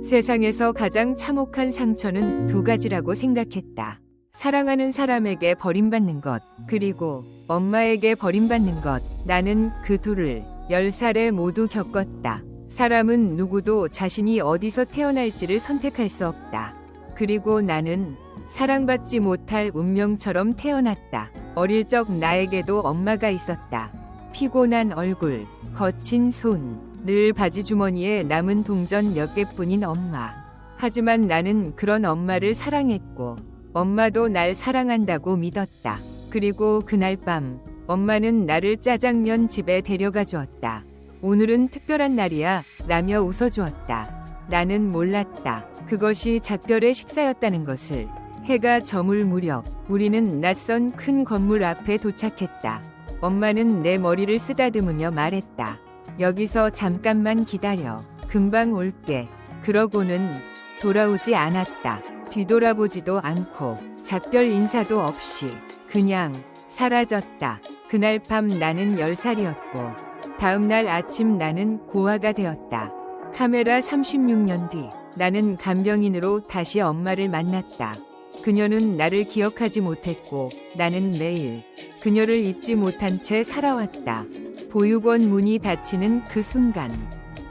세상에서 가장 참혹한 상처는 두 가지라고 생각했다. 사랑하는 사람에게 버림받는 것, 그리고 엄마에게 버림받는 것. 나는 그 둘을 10살에 모두 겪었다. 사람은 누구도 자신이 어디서 태어날지를 선택할 수 없다. 그리고 나는 사랑받지 못할 운명처럼 태어났다. 어릴 적 나에게도 엄마가 있었다. 피곤한 얼굴, 거친 손, 늘 바지 주머니에 남은 동전 몇 개뿐인 엄마. 하지만 나는 그런 엄마를 사랑했고 엄마도 날 사랑한다고 믿었다. 그리고 그날 밤 엄마는 나를 짜장면 집에 데려가 주었다. 오늘은 특별한 날이야 라며 웃어주었다. 나는 몰랐다. 그것이 작별의 식사였다는 것을. 해가 저물 무렵 우리는 낯선 큰 건물 앞에 도착했다. 엄마는 내 머리를 쓰다듬으며 말했다. 여기서 잠깐만 기다려. 금방 올게. 그러고는 돌아오지 않았다. 뒤돌아보지도 않고 작별 인사도 없이 그냥 사라졌다. 그날 밤 나는 10살이었고 다음날 아침 나는 고아가 되었다. 카메라 36년 뒤 나는 간병인으로 다시 엄마를 만났다. 그녀는 나를 기억하지 못했고 나는 매일 그녀를 잊지 못한 채 살아왔다. 보육원 문이 닫히는 그 순간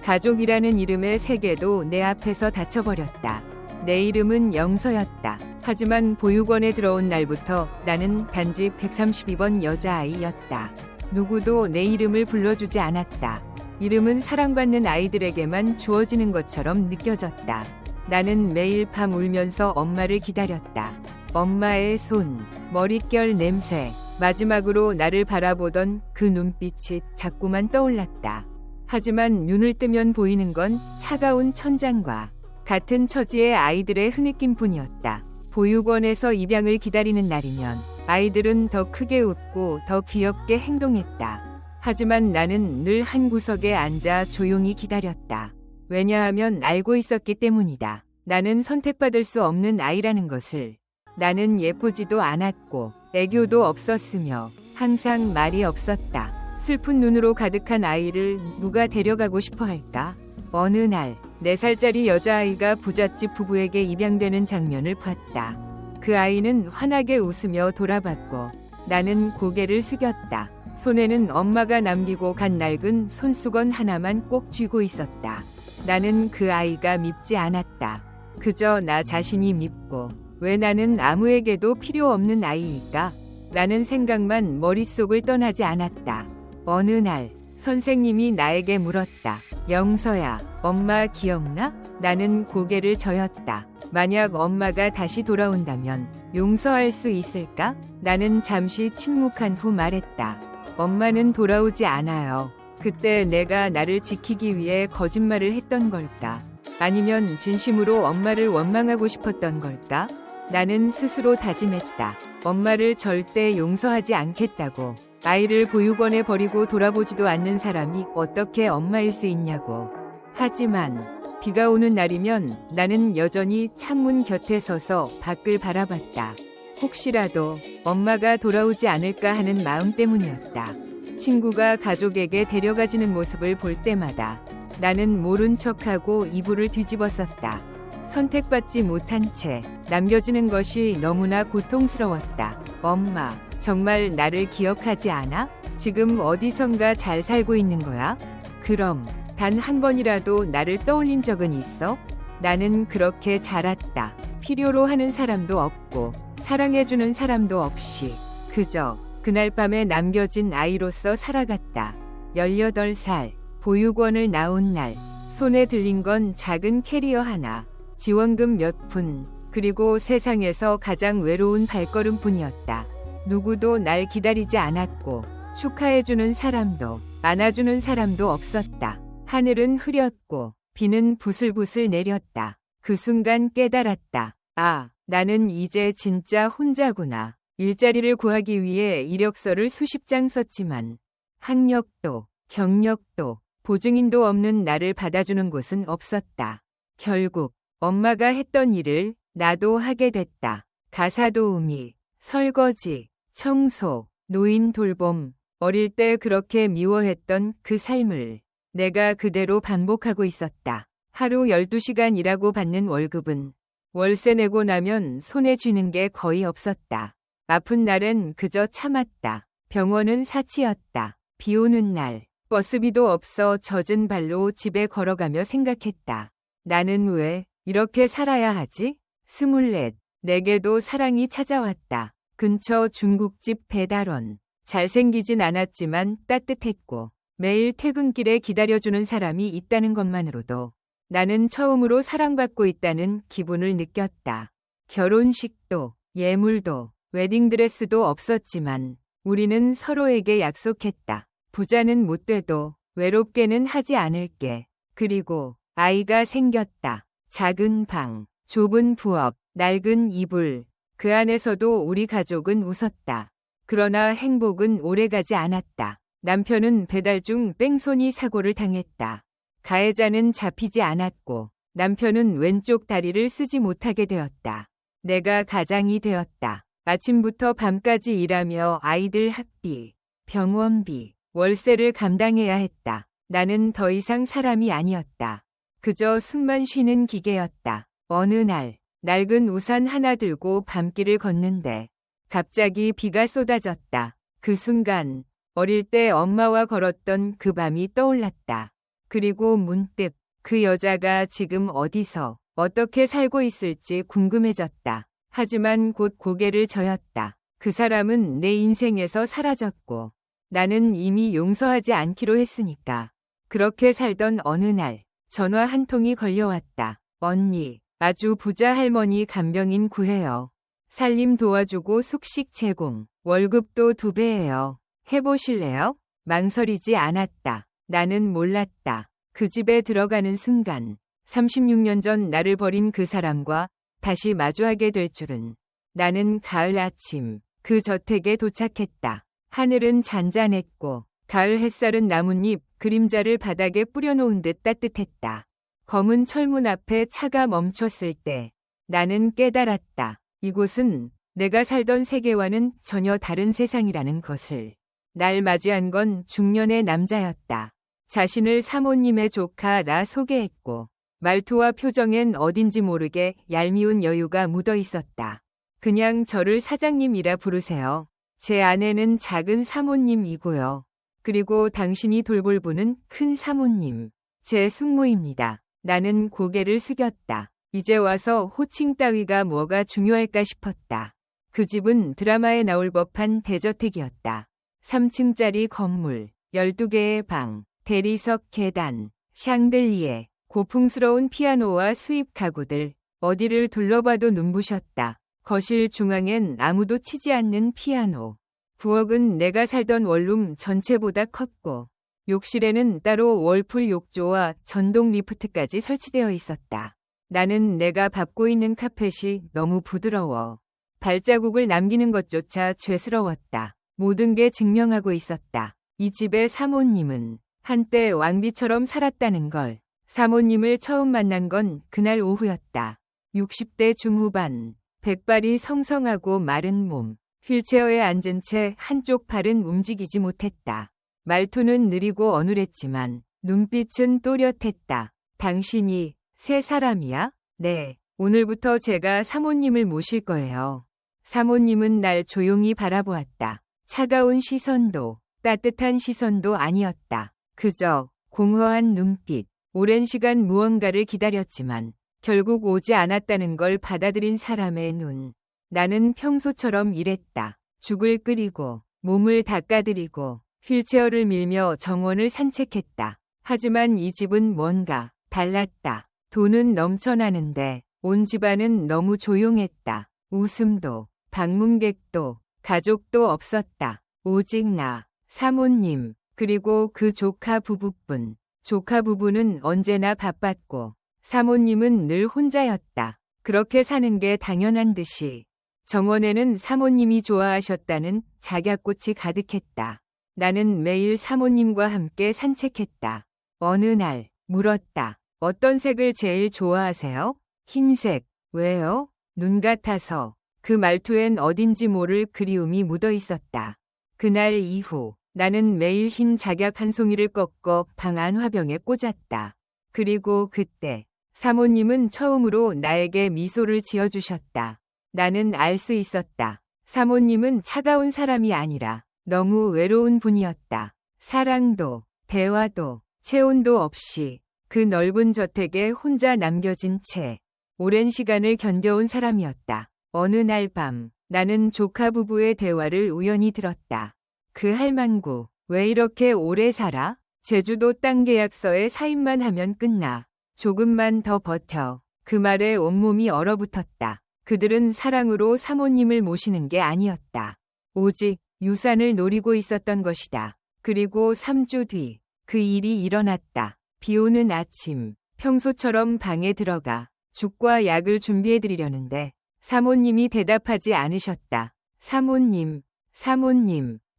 가족이라는 이름의 세계도 내 앞에서 닫혀버렸다. 내 이름은 영서였다. 하지만 보육원에 들어온 날부터 나는 단지 132번 여자아이였다. 누구도 내 이름을 불러주지 않았다. 이름은 사랑받는 아이들에게만 주어지는 것처럼 느껴졌다. 나는 매일 밤 울면서 엄마를 기다렸다. 엄마의 손, 머릿결 냄새, 마지막으로 나를 바라보던 그 눈빛이 자꾸만 떠올랐다. 하지만 눈을 뜨면 보이는 건 차가운 천장과 같은 처지의 아이들의 흐느낌뿐이었다. 보육원에서 입양을 기다리는 날이면 아이들은 더 크게 웃고 더 귀엽게 행동했다. 하지만 나는 늘 한 구석에 앉아 조용히 기다렸다. 왜냐하면 알고 있었기 때문이다. 나는 선택받을 수 없는 아이라는 것을. 나는 예쁘지도 않았고 애교도 없었으며 항상 말이 없었다. 슬픈 눈으로 가득한 아이를 누가 데려가고 싶어 할까? 어느 날 4살짜리 여자아이가 부잣집 부부에게 입양되는 장면을 봤다. 그 아이는 환하게 웃으며 돌아봤고 나는 고개를 숙였다. 손에는 엄마가 남기고 간 낡은 손수건 하나만 꼭 쥐고 있었다. 나는 그 아이가 밉지 않았다. 그저 나 자신이 밉고 왜 나는 아무에게도 필요 없는 아이일까? 라는 생각만 머릿속을 떠나지 않았다. 어느 날 선생님이 나에게 물었다. 영서야, 엄마 기억나? 나는 고개를 저었다. 만약 엄마가 다시 돌아온다면 용서할 수 있을까? 나는 잠시 침묵한 후 말했다. 엄마는 돌아오지 않아요. 그때 내가 나를 지키기 위해 거짓말을 했던 걸까? 아니면 진심으로 엄마를 원망하고 싶었던 걸까? 나는 스스로 다짐했다. 엄마를 절대 용서하지 않겠다고. 아이를 보육원에 버리고 돌아보지도 않는 사람이 어떻게 엄마일 수 있냐고. 하지만 비가 오는 날이면 나는 여전히 창문 곁에 서서 밖을 바라봤다. 혹시라도 엄마가 돌아오지 않을까 하는 마음 때문이었다. 친구가 가족에게 데려가지는 모습을 볼 때마다 나는 모른 척하고 이불을 뒤집었었다. 선택받지 못한 채 남겨지는 것이 너무나 고통스러웠다. 엄마, 정말 나를 기억하지 않아? 지금 어디선가 잘 살고 있는 거야? 그럼 단 한 번이라도 나를 떠올린 적은 있어? 나는 그렇게 자랐다. 필요로 하는 사람도 없고 사랑해주는 사람도 없이 그저 그날 밤에 남겨진 아이로서 살아갔다. 18살 보육원을 나온 날 손에 들린 건 작은 캐리어 하나, 지원금 몇 푼, 그리고 세상에서 가장 외로운 발걸음뿐이었다. 누구도 날 기다리지 않았고 축하해주는 사람도 안아주는 사람도 없었다. 하늘은 흐렸고 비는 부슬부슬 내렸다. 그 순간 깨달았다. 아, 나는 이제 진짜 혼자구나. 일자리를 구하기 위해 이력서를 수십 장 썼지만 학력도 경력도 보증인도 없는 나를 받아주는 곳은 없었다. 결국 엄마가 했던 일을 나도 하게 됐다. 가사 도우미, 설거지, 청소, 노인 돌봄. 어릴 때 그렇게 미워했던 그 삶을 내가 그대로 반복하고 있었다. 하루 12시간 일하고 받는 월급은 월세 내고 나면 손에 쥐는 게 거의 없었다. 아픈 날엔 그저 참았다. 병원은 사치였다. 비 오는 날 버스비도 없어 젖은 발로 집에 걸어가며 생각했다. 나는 왜 이렇게 살아야 하지? 24. 내게도 사랑이 찾아왔다. 근처 중국집 배달원. 잘생기진 않았지만 따뜻했고 매일 퇴근길에 기다려주는 사람이 있다는 것만으로도 나는 처음으로 사랑받고 있다는 기분을 느꼈다. 결혼식도 예물도 웨딩드레스도 없었지만 우리는 서로에게 약속했다. 부자는 못 돼도 외롭게는 하지 않을게. 그리고 아이가 생겼다. 작은 방, 좁은 부엌, 낡은 이불. 그 안에서도 우리 가족은 웃었다. 그러나 행복은 오래가지 않았다. 남편은 배달 중 뺑소니 사고를 당했다. 가해자는 잡히지 않았고 남편은 왼쪽 다리를 쓰지 못하게 되었다. 내가 가장이 되었다. 아침부터 밤까지 일하며 아이들 학비, 병원비, 월세를 감당해야 했다. 나는 더 이상 사람이 아니었다. 그저 숨만 쉬는 기계였다. 어느 날 낡은 우산 하나 들고 밤길을 걷는데 갑자기 비가 쏟아졌다. 그 순간 어릴 때 엄마와 걸었던 그 밤이 떠올랐다. 그리고 문득 그 여자가 지금 어디서 어떻게 살고 있을지 궁금해졌다. 하지만 곧 고개를 저었다. 그 사람은 내 인생에서 사라졌고 나는 이미 용서하지 않기로 했으니까. 그렇게 살던 어느 날 전화 한 통이 걸려왔다. 언니, 아주 부자 할머니 간병인 구해요. 살림 도와주고 숙식 제공, 월급도 2배예요. 해보실래요? 망설이지 않았다. 나는 몰랐다. 그 집에 들어가는 순간 36년 전 나를 버린 그 사람과 다시 마주하게 될 줄은. 나는 가을 아침 그 저택에 도착했다. 하늘은 잔잔했고 가을 햇살은 나뭇잎 그림자를 바닥에 뿌려놓은 듯 따뜻했다. 검은 철문 앞에 차가 멈췄을 때 나는 깨달았다. 이곳은 내가 살던 세계와는 전혀 다른 세상이라는 것을. 날 맞이한 건 중년의 남자였다. 자신을 사모님의 조카라 소개했고 말투와 표정엔 어딘지 모르게 얄미운 여유가 묻어 있었다. 그냥 저를 사장님이라 부르세요. 제 아내는 작은 사모님이고요. 그리고 당신이 돌볼분은 큰 사모님. 제 숙모입니다. 나는 고개를 숙였다. 이제 와서 호칭 따위가 뭐가 중요할까 싶었다. 그 집은 드라마에 나올 법한 대저택이었다. 3층짜리 건물, 12개의 방, 대리석 계단, 샹들리에, 고풍스러운 피아노와 수입 가구들, 어디를 둘러봐도 눈부셨다. 거실 중앙엔 아무도 치지 않는 피아노. 부엌은 내가 살던 원룸 전체보다 컸고 욕실에는 따로 월풀 욕조와 전동 리프트까지 설치되어 있었다. 나는 내가 밟고 있는 카펫이 너무 부드러워 발자국을 남기는 것조차 죄스러웠다. 모든 게 증명하고 있었다. 이 집의 사모님은 한때 왕비처럼 살았다는 걸. 사모님을 처음 만난 건 그날 오후였다. 60대 중후반, 백발이 성성하고 마른 몸, 휠체어에 앉은 채 한쪽 팔은 움직이지 못했다. 말투는 느리고 어눌했지만 눈빛은 또렷했다. 당신이 새 사람이야? 네, 오늘부터 제가 사모님을 모실 거예요. 사모님은 날 조용히 바라보았다. 차가운 시선도 따뜻한 시선도 아니었다. 그저 공허한 눈빛. 오랜 시간 무언가를 기다렸지만 결국 오지 않았다는 걸 받아들인 사람의 눈. 나는 평소처럼 일했다. 죽을 끓이고 몸을 닦아드리고 휠체어를 밀며 정원을 산책했다. 하지만 이 집은 뭔가 달랐다. 돈은 넘쳐나는데 온 집안은 너무 조용했다. 웃음도 방문객도 가족도 없었다. 오직 나, 사모님, 그리고 그 조카 부부뿐. 조카 부부는 언제나 바빴고 사모님은 늘 혼자였다. 그렇게 사는 게 당연한 듯이 정원에는 사모님이 좋아하셨다는 작약꽃이 가득했다. 나는 매일 사모님과 함께 산책했다. 어느 날 물었다. 어떤 색을 제일 좋아하세요? 흰색. 왜요? 눈 같아서. 그 말투엔 어딘지 모를 그리움이 묻어 있었다. 그날 이후 나는 매일 흰 작약 한 송이를 꺾어 방 안 화병에 꽂았다. 그리고 그때 사모님은 처음으로 나에게 미소를 지어주셨다. 나는 알 수 있었다. 사모님은 차가운 사람이 아니라 너무 외로운 분이었다. 사랑도, 대화도, 체온도 없이 그 넓은 저택에 혼자 남겨진 채 오랜 시간을 견뎌온 사람이었다. 어느 날 밤, 나는 조카 부부의 대화를 우연히 들었다. 그 할망구, 왜 이렇게 오래 살아? 제주도 땅 계약서에 사인만 하면 끝나. 조금만 더 버텨. 그 말에 온몸이 얼어붙었다. 그들은 사랑으로 사모님을 모시는 게 아니었다. 오직 유산을 노리고 있었던 것이다. 그리고 3주 뒤, 그 일이 일어났다. 비 오는 아침, 평소처럼 방에 들어가 죽과 약을 준비해드리려는데 사모님이 대답하지 않으셨다. 사모님,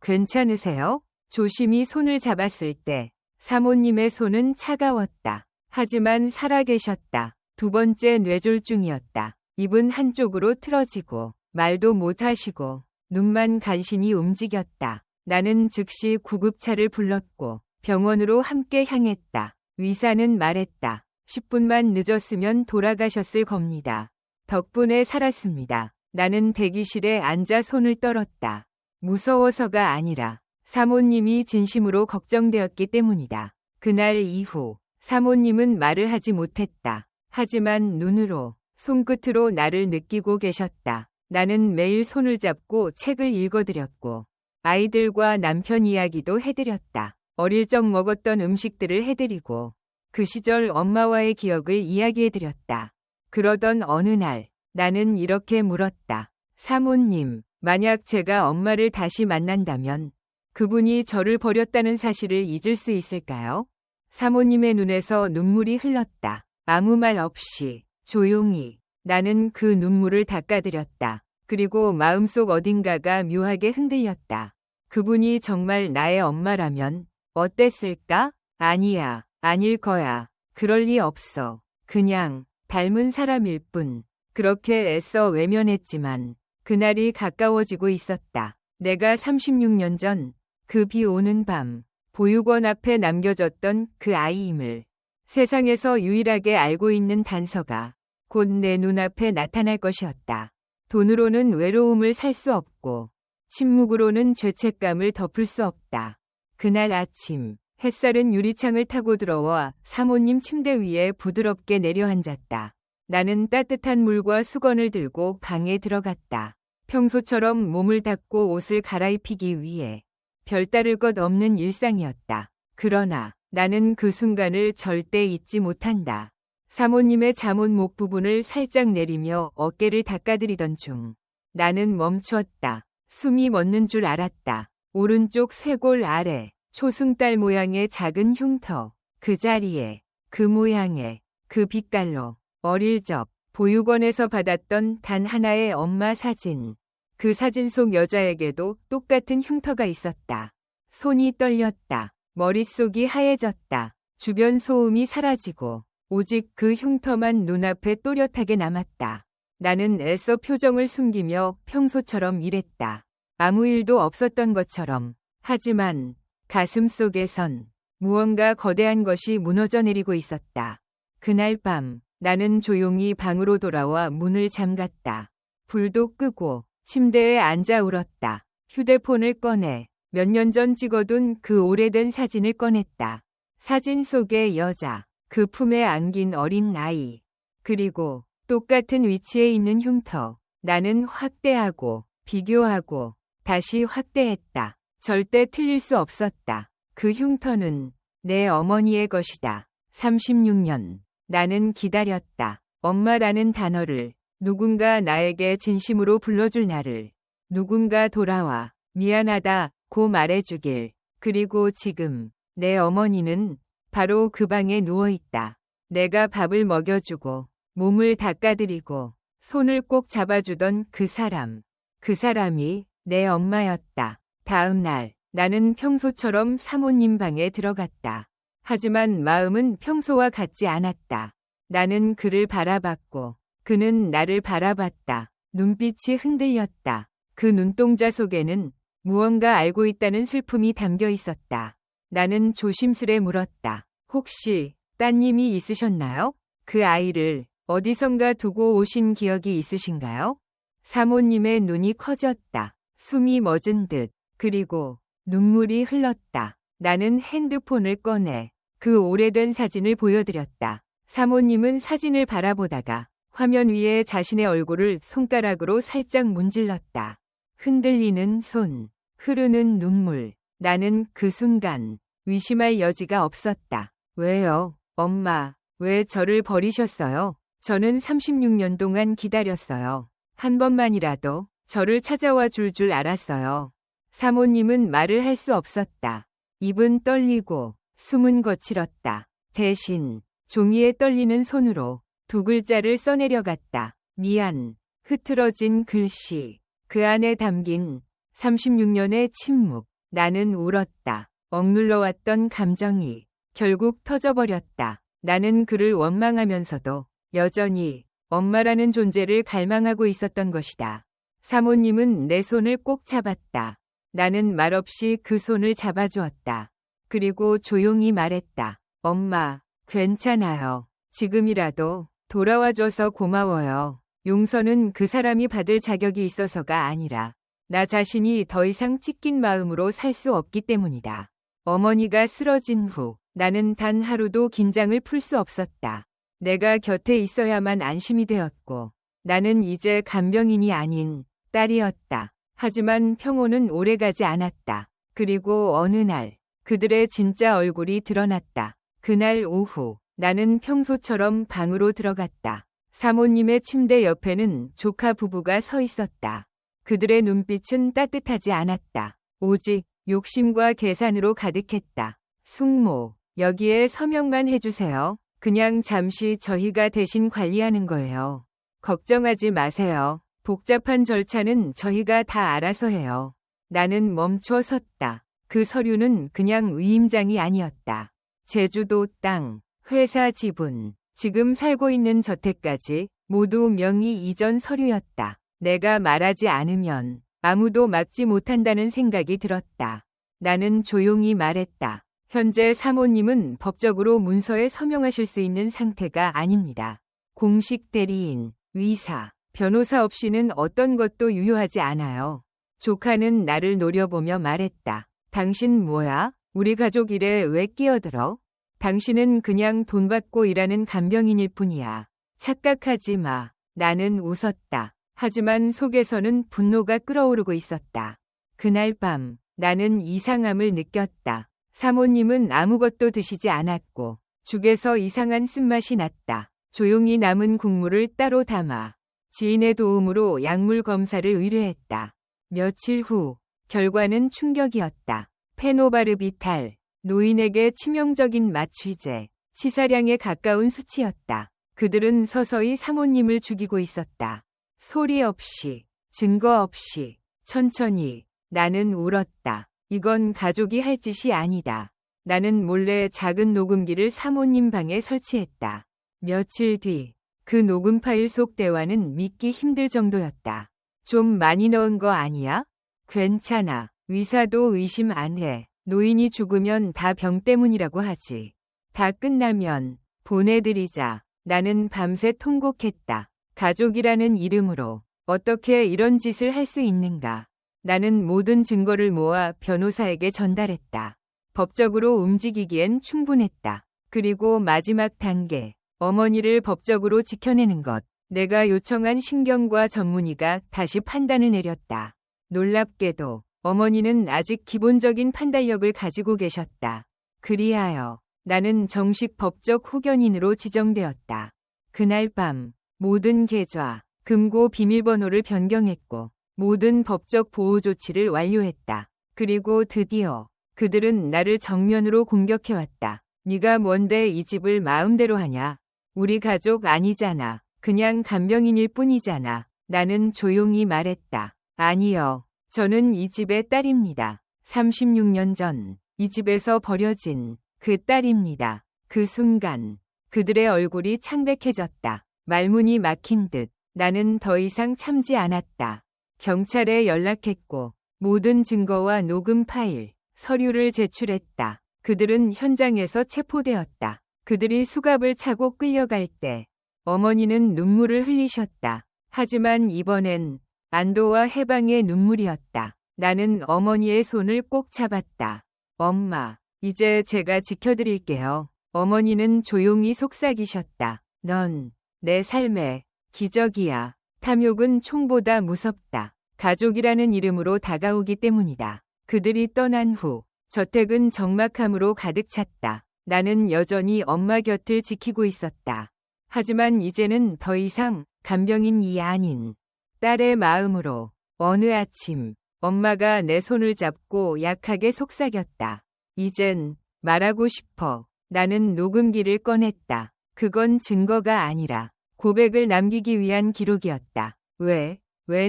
괜찮으세요? 조심히 손을 잡았을 때 사모님의 손은 차가웠다. 하지만 살아계셨다. 두 번째 뇌졸중이었다. 입은 한쪽으로 틀어지고 말도 못하시고 눈만 간신히 움직였다. 나는 즉시 구급차를 불렀고 병원으로 함께 향했다. 의사는 말했다. 10분만 늦었으면 돌아가셨을 겁니다. 덕분에 살았습니다. 나는 대기실에 앉아 손을 떨었다. 무서워서가 아니라 사모님이 진심으로 걱정되었기 때문이다. 그날 이후 사모님은 말을 하지 못했다. 하지만 눈으로, 손끝으로 나를 느끼고 계셨다. 나는 매일 손을 잡고 책을 읽어드렸고 아이들과 남편 이야기도 해드렸다. 어릴 적 먹었던 음식들을 해드리고 그 시절 엄마와의 기억을 이야기해드렸다. 그러던 어느 날 나는 이렇게 물었다. 사모님, 만약 제가 엄마를 다시 만난다면 그분이 저를 버렸다는 사실을 잊을 수 있을까요? 사모님의 눈에서 눈물이 흘렀다. 아무 말 없이 조용히 나는 그 눈물을 닦아드렸다. 그리고 마음속 어딘가가 묘하게 흔들렸다. 그분이 정말 나의 엄마라면 어땠을까? 아니야, 아닐 거야. 그럴 리 없어. 그냥 닮은 사람일 뿐. 그렇게 애써 외면했지만 그날이 가까워지고 있었다. 내가 36년 전 그 비 오는 밤 보육원 앞에 남겨졌던 그 아이임을 세상에서 유일하게 알고 있는 단서가 곧 내 눈앞에 나타날 것이었다. 돈으로는 외로움을 살 수 없고 침묵으로는 죄책감을 덮을 수 없다. 그날 아침 햇살은 유리창을 타고 들어와 사모님 침대 위에 부드럽게 내려앉았다. 나는 따뜻한 물과 수건을 들고 방에 들어갔다. 평소처럼 몸을 닦고 옷을 갈아입히기 위해 별다를 것 없는 일상이었다. 그러나 나는 그 순간을 절대 잊지 못한다. 사모님의 잠옷 목 부분을 살짝 내리며 어깨를 닦아드리던 중 나는 멈추었다. 숨이 멎는 줄 알았다. 오른쪽 쇄골 아래 초승달 모양의 작은 흉터. 그 자리에 그 모양의 그 빛깔로 어릴 적 보육원에서 받았던 단 하나의 엄마 사진. 그 사진 속 여자에게도 똑같은 흉터가 있었다. 손이 떨렸다. 머릿속이 하얘졌다. 주변 소음이 사라지고 오직 그 흉터만 눈앞에 또렷하게 남았다. 나는 애써 표정을 숨기며 평소처럼 일했다. 아무 일도 없었던 것처럼. 하지만 가슴 속에선 무언가 거대한 것이 무너져 내리고 있었다. 그날 밤 나는 조용히 방으로 돌아와 문을 잠갔다. 불도 끄고 침대에 앉아 울었다. 휴대폰을 꺼내 몇 년 전 찍어둔 그 오래된 사진을 꺼냈다. 사진 속의 여자, 그 품에 안긴 어린 아이, 그리고 똑같은 위치에 있는 흉터. 나는 확대하고 비교하고 다시 확대했다. 절대 틀릴 수 없었다. 그 흉터는 내 어머니의 것이다. 36년. 나는 기다렸다. 엄마라는 단어를, 누군가 나에게 진심으로 불러줄 날을, 누군가 돌아와 미안하다고 말해주길. 그리고 지금 내 어머니는 바로 그 방에 누워있다. 내가 밥을 먹여주고 몸을 닦아드리고 손을 꼭 잡아주던 그 사람. 그 사람이 내 엄마였다. 다음 날 나는 평소처럼 사모님 방에 들어갔다. 하지만 마음은 평소와 같지 않았다. 나는 그를 바라봤고 그는 나를 바라봤다. 눈빛이 흔들렸다. 그 눈동자 속에는 무언가 알고 있다는 슬픔이 담겨 있었다. 나는 조심스레 물었다. 혹시 따님이 있으셨나요? 그 아이를 어디선가 두고 오신 기억이 있으신가요? 사모님의 눈이 커졌다. 숨이 멎은 듯. 그리고 눈물이 흘렀다. 나는 핸드폰을 꺼내 그 오래된 사진을 보여드렸다. 사모님은 사진을 바라보다가 화면 위에 자신의 얼굴을 손가락으로 살짝 문질렀다. 흔들리는 손, 흐르는 눈물. 나는 그 순간 의심할 여지가 없었다. 왜요? 엄마, 왜 저를 버리셨어요? 저는 36년 동안 기다렸어요. 한 번만이라도 저를 찾아와 줄 알았어요. 사모님은 말을 할 수 없었다. 입은 떨리고 숨은 거칠었다. 대신 종이에 떨리는 손으로 두 글자를 써내려갔다. 미안. 흐트러진 글씨. 그 안에 담긴 36년의 침묵. 나는 울었다. 억눌러왔던 감정이 결국 터져버렸다. 나는 그를 원망하면서도 여전히 엄마라는 존재를 갈망하고 있었던 것이다. 사모님은 내 손을 꼭 잡았다. 나는 말없이 그 손을 잡아주었다. 그리고 조용히 말했다. 엄마, 괜찮아요. 지금이라도 돌아와줘서 고마워요. 용서는 그 사람이 받을 자격이 있어서가 아니라 나 자신이 더 이상 찢긴 마음으로 살 수 없기 때문이다. 어머니가 쓰러진 후 나는 단 하루도 긴장을 풀 수 없었다. 내가 곁에 있어야만 안심이 되었고 나는 이제 간병인이 아닌 딸이었다. 하지만 평온은 오래가지 않았다. 그리고 어느 날 그들의 진짜 얼굴이 드러났다. 그날 오후 나는 평소처럼 방으로 들어갔다. 사모님의 침대 옆에는 조카 부부가 서 있었다. 그들의 눈빛은 따뜻하지 않았다. 오직 욕심과 계산으로 가득했다. 숙모, 여기에 서명만 해주세요. 그냥 잠시 저희가 대신 관리하는 거예요. 걱정하지 마세요. 복잡한 절차는 저희가 다 알아서 해요. 나는 멈춰 섰다. 그 서류는 그냥 위임장이 아니었다. 제주도 땅, 회사 지분, 지금 살고 있는 저택까지 모두 명의 이전 서류였다. 내가 말하지 않으면 아무도 막지 못한다는 생각이 들었다. 나는 조용히 말했다. 현재 사모님은 법적으로 문서에 서명하실 수 있는 상태가 아닙니다. 공식 대리인, 의사, 변호사 없이는 어떤 것도 유효하지 않아요. 조카는 나를 노려보며 말했다. 당신 뭐야? 우리 가족 일에 왜 끼어들어? 당신은 그냥 돈 받고 일하는 간병인일 뿐이야. 착각하지 마. 나는 웃었다. 하지만 속에서는 분노가 끓어오르고 있었다. 그날 밤 나는 이상함을 느꼈다. 사모님은 아무것도 드시지 않았고 죽에서 이상한 쓴맛이 났다. 조용히 남은 국물을 따로 담아 지인의 도움으로 약물 검사를 의뢰했다. 며칠 후 결과는 충격이었다. 페노바르비탈, 노인에게 치명적인 마취제, 치사량에 가까운 수치였다. 그들은 서서히 사모님을 죽이고 있었다. 소리 없이, 증거 없이, 천천히. 나는 울었다. 이건 가족이 할 짓이 아니다. 나는 몰래 작은 녹음기를 사모님 방에 설치했다. 며칠 뒤, 그 녹음 파일 속 대화는 믿기 힘들 정도였다. 좀 많이 넣은 거 아니야? 괜찮아. 의사도 의심 안 해. 노인이 죽으면 다 병 때문이라고 하지. 다 끝나면 보내드리자. 나는 밤새 통곡했다. 가족이라는 이름으로 어떻게 이런 짓을 할 수 있는가. 나는 모든 증거를 모아 변호사에게 전달했다. 법적으로 움직이기엔 충분했다. 그리고 마지막 단계, 어머니를 법적으로 지켜내는 것. 내가 요청한 신경과 전문의가 다시 판단을 내렸다. 놀랍게도 어머니는 아직 기본적인 판단력을 가지고 계셨다. 그리하여 나는 정식 법적 호견인으로 지정되었다. 그날 밤 모든 계좌, 금고 비밀번호를 변경했고 모든 법적 보호 조치를 완료했다. 그리고 드디어 그들은 나를 정면으로 공격해왔다. 네가 뭔데 이 집을 마음대로 하냐? 우리 가족 아니잖아. 그냥 간병인일 뿐이잖아. 나는 조용히 말했다. 아니요. 저는 이 집의 딸입니다. 36년 전 이 집에서 버려진 그 딸입니다. 그 순간 그들의 얼굴이 창백해졌다. 말문이 막힌 듯 나는 더 이상 참지 않았다. 경찰에 연락했고 모든 증거와 녹음 파일, 서류를 제출했다. 그들은 현장에서 체포되었다. 그들이 수갑을 차고 끌려갈 때 어머니는 눈물을 흘리셨다. 하지만 이번엔 안도와 해방의 눈물이었다. 나는 어머니의 손을 꼭 잡았다. 엄마, 이제 제가 지켜드릴게요. 어머니는 조용히 속삭이셨다. 넌 내 삶의 기적이야. 탐욕은 총보다 무섭다. 가족이라는 이름으로 다가오기 때문이다. 그들이 떠난 후 저택은 적막함으로 가득 찼다. 나는 여전히 엄마 곁을 지키고 있었다. 하지만 이제는 더 이상 간병인이 아닌 딸의 마음으로. 어느 아침 엄마가 내 손을 잡고 약하게 속삭였다. 이젠 말하고 싶어. 나는 녹음기를 꺼냈다. 그건 증거가 아니라 고백을 남기기 위한 기록이었다. 왜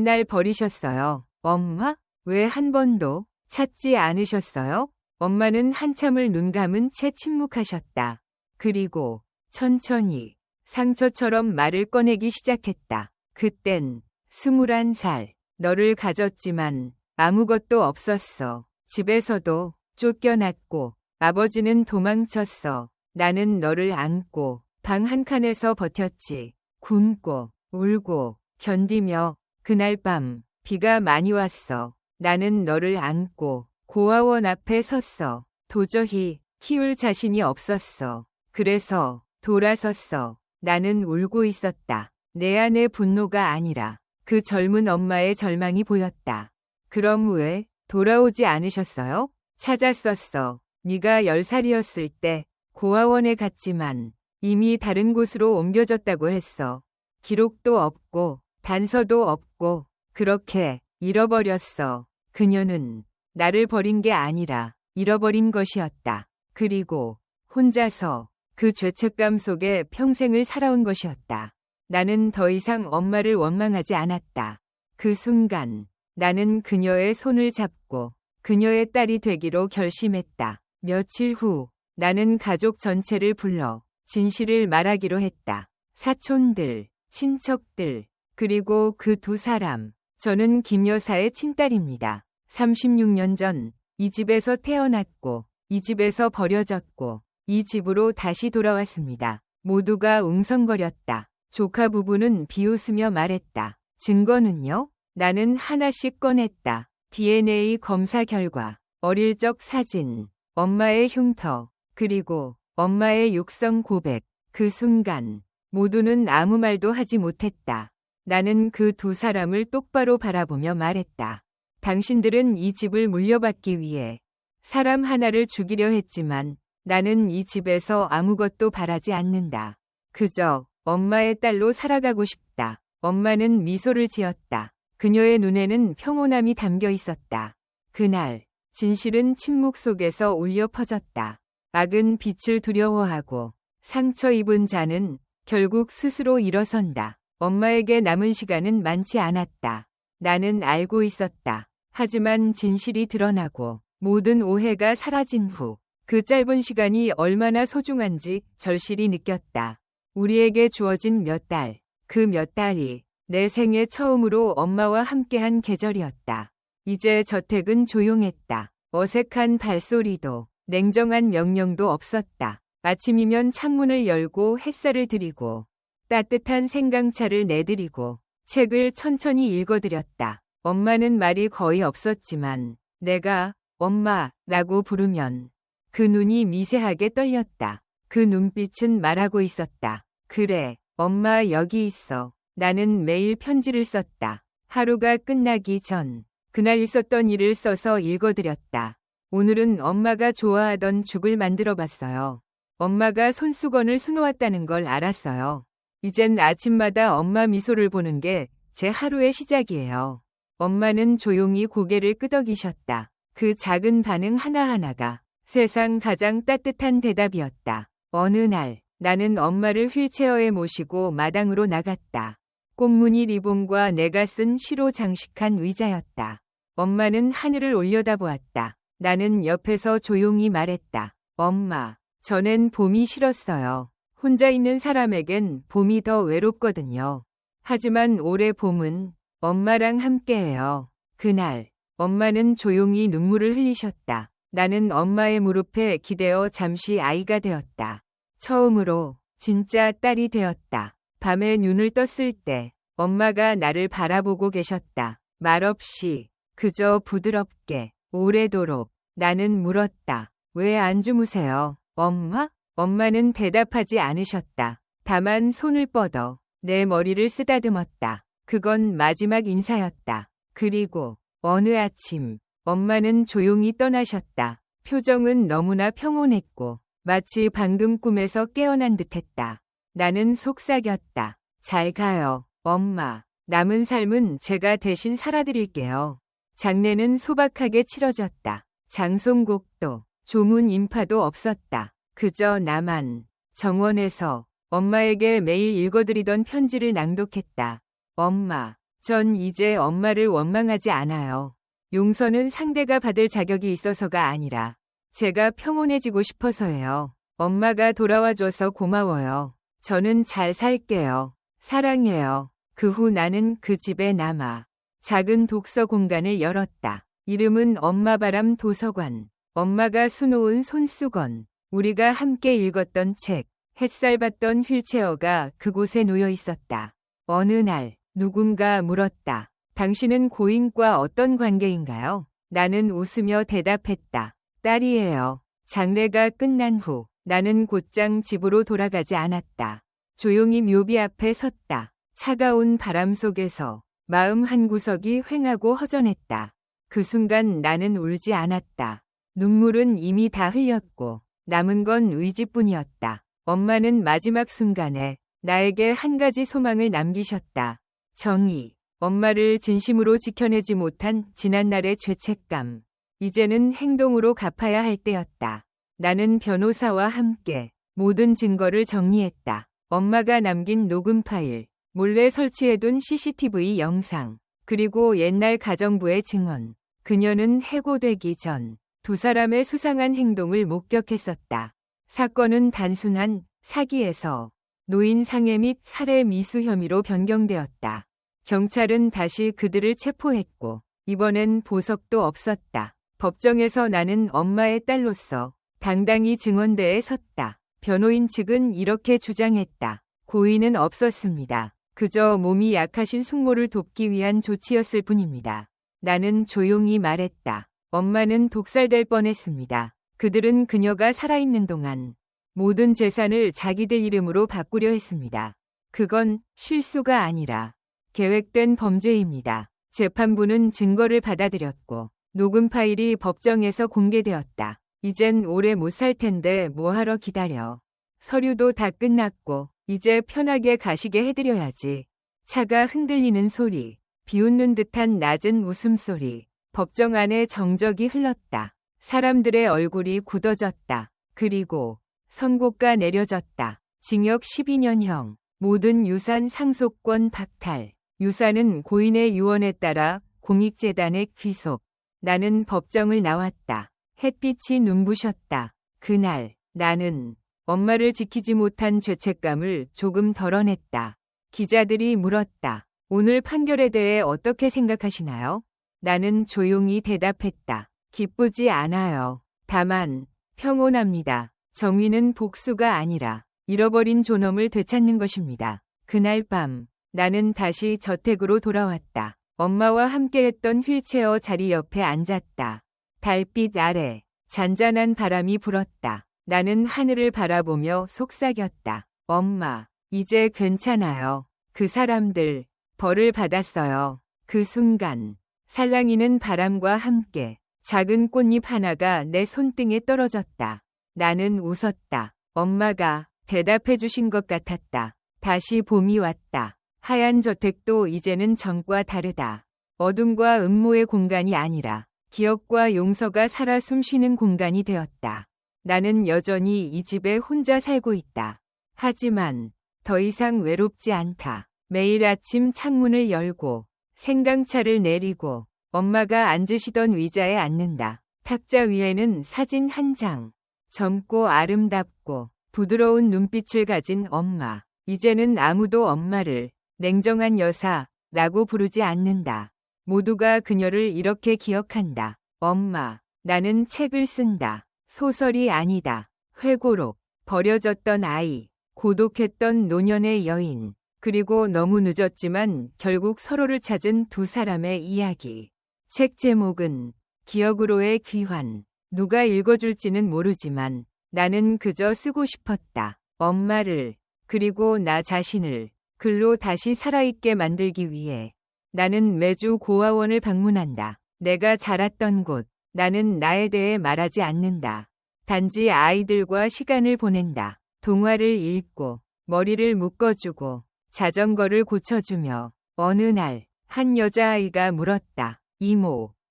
날 버리셨어요? 엄마? 왜 한 번도 찾지 않으셨어요? 엄마는 한참을 눈 감은 채 침묵하셨다. 그리고 천천히 상처처럼 말을 꺼내기 시작했다. 그땐 21살. 너를 가졌지만 아무것도 없었어. 집에서도 쫓겨났고 아버지는 도망쳤어. 나는 너를 안고 방 한 칸에서 버텼지. 굶고 울고 견디며. 그날 밤 비가 많이 왔어. 나는 너를 안고 고아원 앞에 섰어. 도저히 키울 자신이 없었어. 그래서 돌아섰어. 나는 울고 있었다. 내 안의 분노가 아니라 그 젊은 엄마의 절망이 보였다. 그럼 왜 돌아오지 않으셨어요? 찾았었어. 네가 10살이었을 때 고아원에 갔지만 이미 다른 곳으로 옮겨졌다고 했어. 기록도 없고 단서도 없고 그렇게 잃어버렸어. 그녀는 나를 버린 게 아니라 잃어버린 것이었다. 그리고 혼자서 그 죄책감 속에 평생을 살아온 것이었다. 나는 더 이상 엄마를 원망하지 않았다. 그 순간 나는 그녀의 손을 잡고 그녀의 딸이 되기로 결심했다. 며칠 후 나는 가족 전체를 불러 진실을 말하기로 했다. 사촌들, 친척들, 그리고 그 두 사람. 저는 김 여사의 친딸입니다. 36년 전 이 집에서 태어났고 이 집에서 버려졌고 이 집으로 다시 돌아왔습니다. 모두가 웅성거렸다. 조카 부부는 비웃으며 말했다. 증거는요? 나는 하나씩 꺼냈다. DNA 검사 결과, 어릴 적 사진, 엄마의 흉터, 그리고 엄마의 육성 고백. 그 순간 모두는 아무 말도 하지 못했다. 나는 그 두 사람을 똑바로 바라보며 말했다. 당신들은 이 집을 물려받기 위해 사람 하나를 죽이려 했지만 나는 이 집에서 아무것도 바라지 않는다. 그저 엄마의 딸로 살아가고 싶다. 엄마는 미소를 지었다. 그녀의 눈에는 평온함이 담겨 있었다. 그날 진실은 침묵 속에서 울려 퍼졌다. 악은 빛을 두려워하고 상처 입은 자는 결국 스스로 일어선다. 엄마에게 남은 시간은 많지 않았다. 나는 알고 있었다. 하지만 진실이 드러나고 모든 오해가 사라진 후 그 짧은 시간이 얼마나 소중한지 절실히 느꼈다. 우리에게 주어진 몇 달, 그 몇 달이 내 생애 처음으로 엄마와 함께한 계절이었다. 이제 저택은 조용했다. 어색한 발소리도 냉정한 명령도 없었다. 아침이면 창문을 열고 햇살을 들이고 따뜻한 생강차를 내드리고 책을 천천히 읽어드렸다. 엄마는 말이 거의 없었지만 내가 엄마라고 부르면 그 눈이 미세하게 떨렸다. 그 눈빛은 말하고 있었다. 그래, 엄마 여기 있어. 나는 매일 편지를 썼다. 하루가 끝나기 전 그날 있었던 일을 써서 읽어드렸다. 오늘은 엄마가 좋아하던 죽을 만들어 봤어요. 엄마가 손수건을 수놓았다는 걸 알았어요. 이젠 아침마다 엄마 미소를 보는 게 제 하루의 시작이에요. 엄마는 조용히 고개를 끄덕이셨다. 그 작은 반응 하나하나가 세상 가장 따뜻한 대답이었다. 어느 날 나는 엄마를 휠체어에 모시고 마당으로 나갔다. 꽃무늬 리본과 내가 쓴 시로 장식한 의자였다. 엄마는 하늘을 올려다보았다. 나는 옆에서 조용히 말했다. 엄마, 전엔 봄이 싫었어요. 혼자 있는 사람에겐 봄이 더 외롭거든요. 하지만 올해 봄은 엄마랑 함께해요. 그날 엄마는 조용히 눈물을 흘리셨다. 나는 엄마의 무릎에 기대어 잠시 아이가 되었다. 처음으로 진짜 딸이 되었다. 밤에 눈을 떴을 때 엄마가 나를 바라보고 계셨다. 말없이 그저 부드럽게 오래도록. 나는 물었다. 왜 안 주무세요, 엄마? 엄마는 대답하지 않으셨다. 다만 손을 뻗어 내 머리를 쓰다듬었다. 그건 마지막 인사였다. 그리고 어느 아침 엄마는 조용히 떠나셨다. 표정은 너무나 평온했고 마치 방금 꿈에서 깨어난 듯했다. 나는 속삭였다. 잘 가요, 엄마. 남은 삶은 제가 대신 살아드릴게요. 장례는 소박하게 치러졌다. 장송곡도 조문 인파도 없었다. 그저 나만 정원에서 엄마에게 매일 읽어드리던 편지를 낭독했다. 엄마, 전 이제 엄마를 원망하지 않아요. 용서는 상대가 받을 자격이 있어서가 아니라 제가 평온해지고 싶어서예요. 엄마가 돌아와줘서 고마워요. 저는 잘 살게요. 사랑해요. 그 후 나는 그 집에 남아 작은 독서 공간을 열었다. 이름은 엄마바람 도서관. 엄마가 수놓은 손수건, 우리가 함께 읽었던 책, 햇살 받던 휠체어가 그곳에 놓여 있었다. 어느 날 누군가 물었다. 당신은 고인과 어떤 관계인가요? 나는 웃으며 대답했다. 딸이에요. 장례가 끝난 후 나는 곧장 집으로 돌아가지 않았다. 조용히 묘비 앞에 섰다. 차가운 바람 속에서 마음 한구석이 휑하고 허전했다. 그 순간 나는 울지 않았다. 눈물은 이미 다 흘렸고 남은 건 의지뿐이었다. 엄마는 마지막 순간에 나에게 한 가지 소망을 남기셨다. 정의. 엄마를 진심으로 지켜내지 못한 지난날의 죄책감. 이제는 행동으로 갚아야 할 때였다. 나는 변호사와 함께 모든 증거를 정리했다. 엄마가 남긴 녹음 파일, 몰래 설치해둔 CCTV 영상, 그리고 옛날 가정부의 증언. 그녀는 해고되기 전 두 사람의 수상한 행동을 목격했었다. 사건은 단순한 사기에서 노인 상해 및 살해 미수 혐의로 변경되었다. 경찰은 다시 그들을 체포했고 이번엔 보석도 없었다. 법정에서 나는 엄마의 딸로서 당당히 증언대에 섰다. 변호인 측은 이렇게 주장했다. 고의는 없었습니다. 그저 몸이 약하신 숙모를 돕기 위한 조치였을 뿐입니다. 나는 조용히 말했다. 엄마는 독살될 뻔했습니다. 그들은 그녀가 살아있는 동안 모든 재산을 자기들 이름으로 바꾸려 했습니다. 그건 실수가 아니라 계획된 범죄입니다. 재판부는 증거를 받아들였고 녹음 파일이 법정에서 공개되었다. 이젠 오래 못 살 텐데 뭐하러 기다려. 서류도 다 끝났고 이제 편하게 가시게 해드려야지. 차가 흔들리는 소리, 비웃는 듯한 낮은 웃음소리. 법정 안에 정적이 흘렀다. 사람들의 얼굴이 굳어졌다. 그리고 선고가 내려졌다. 징역 12년형. 모든 유산 상속권 박탈. 유산은 고인의 유언에 따라 공익재단에 귀속. 나는 법정을 나왔다. 햇빛이 눈부셨다. 그날 나는 엄마를 지키지 못한 죄책감을 조금 덜어냈다. 기자들이 물었다. 오늘 판결에 대해 어떻게 생각하시나요? 나는 조용히 대답했다. 기쁘지 않아요. 다만 평온합니다. 정의는 복수가 아니라 잃어버린 존엄을 되찾는 것입니다. 그날 밤 나는 다시 저택으로 돌아왔다. 엄마와 함께했던 휠체어 자리 옆에 앉았다. 달빛 아래 잔잔한 바람이 불었다. 나는 하늘을 바라보며 속삭였다. 엄마, 이제 괜찮아요. 그 사람들 벌을 받았어요. 그 순간 살랑이는 바람과 함께 작은 꽃잎 하나가 내 손등에 떨어졌다. 나는 웃었다. 엄마가 대답해 주신 것 같았다. 다시 봄이 왔다. 하얀 저택도 이제는 전과 다르다. 어둠과 음모의 공간이 아니라 기억과 용서가 살아 숨쉬는 공간이 되었다. 나는 여전히 이 집에 혼자 살고 있다. 하지만 더 이상 외롭지 않다. 매일 아침 창문을 열고 생강차를 내리고 엄마가 앉으시던 의자에 앉는다. 탁자 위에는 사진 한 장. 젊고 아름답고 부드러운 눈빛을 가진 엄마. 이제는 아무도 엄마를 냉정한 여사라고 부르지 않는다. 모두가 그녀를 이렇게 기억한다. 엄마, 나는 책을 쓴다. 소설이 아니다. 회고록. 버려졌던 아이, 고독했던 노년의 여인, 그리고 너무 늦었지만 결국 서로를 찾은 두 사람의 이야기. 책 제목은 기억으로의 귀환. 누가 읽어줄지는 모르지만 나는 그저 쓰고 싶었다. 엄마를, 그리고 나 자신을 글로 다시 살아있게 만들기 위해 나는 매주 고아원을 방문한다. 내가 자랐던 곳, 나는 나에 대해 말하지 않는다. 단지 아이들과 시간을 보낸다. 동화를 읽고, 머리를 묶어주고, 자전거를 고쳐주며, 어느 날, 한 여자아이가 물었다.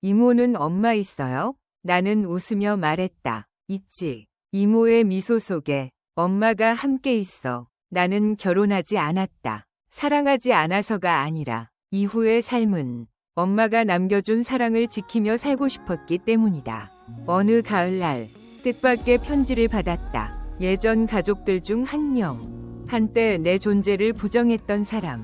이모는 엄마 있어요? 나는 웃으며 말했다. 있지. 이모의 미소 속에 엄마가 함께 있어. 나는 결혼하지 않았다. 사랑하지 않아서가 아니라 이후의 삶은 엄마가 남겨준 사랑을 지키며 살고 싶었기 때문이다. 어느 가을날 뜻밖의 편지를 받았다. 예전 가족들 중 한 명. 한때 내 존재를 부정했던 사람.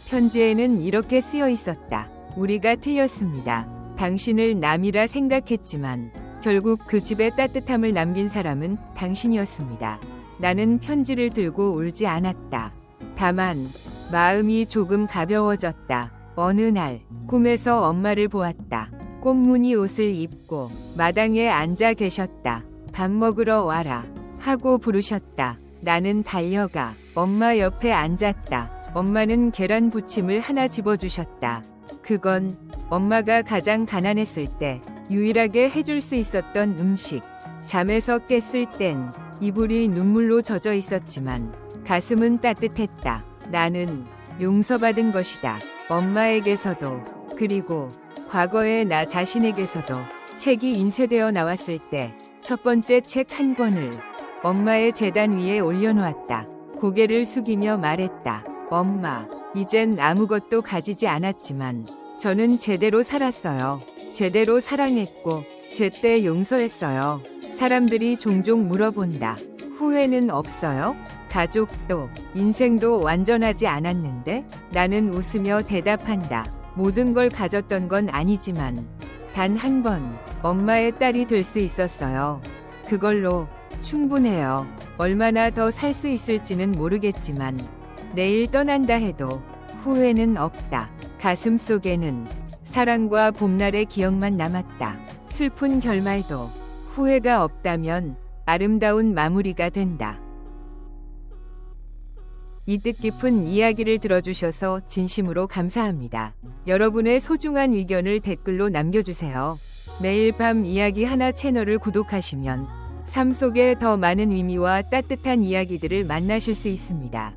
편지에는 이렇게 쓰여 있었다. 우리가 틀렸습니다. 당신을 남이라 생각했지만 결국 그 집에 따뜻함을 남긴 사람은 당신이었습니다. 나는 편지를 들고 울지 않았다. 다만 마음이 조금 가벼워졌다. 어느 날 꿈에서 엄마를 보았다. 꽃무늬 옷을 입고 마당에 앉아 계셨다. 밥 먹으러 와라 하고 부르셨다. 나는 달려가 엄마 옆에 앉았다. 엄마는 계란 부침을 하나 집어주셨다. 그건 엄마가 가장 가난했을 때 유일하게 해줄 수 있었던 음식. 잠에서 깼을 땐 이불이 눈물로 젖어 있었지만 가슴은 따뜻했다. 나는 용서받은 것이다. 엄마에게서도, 그리고 과거의 나 자신에게서도. 책이 인쇄되어 나왔을 때 첫 번째 책 한 권을 엄마의 재단 위에 올려놓았다. 고개를 숙이며 말했다. 엄마, 이젠 아무것도 가지지 않았지만 저는 제대로 살았어요. 제대로 사랑했고 제때 용서했어요. 사람들이 종종 물어본다. 후회는 없어요? 가족도, 인생도 완전하지 않았는데? 나는 웃으며 대답한다. 모든 걸 가졌던 건 아니지만 단 한 번 엄마의 딸이 될 수 있었어요. 그걸로 충분해요. 얼마나 더 살 수 있을지는 모르겠지만 내일 떠난다 해도 후회는 없다. 가슴 속에는 사랑과 봄날의 기억만 남았다. 슬픈 결말도 후회가 없다면 아름다운 마무리가 된다. 이 뜻깊은 이야기를 들어주셔서 진심으로 감사합니다. 여러분의 소중한 의견을 댓글로 남겨주세요. 매일 밤 이야기 하나 채널을 구독하시면 삶 속에 더 많은 의미와 따뜻한 이야기들을 만나실 수 있습니다.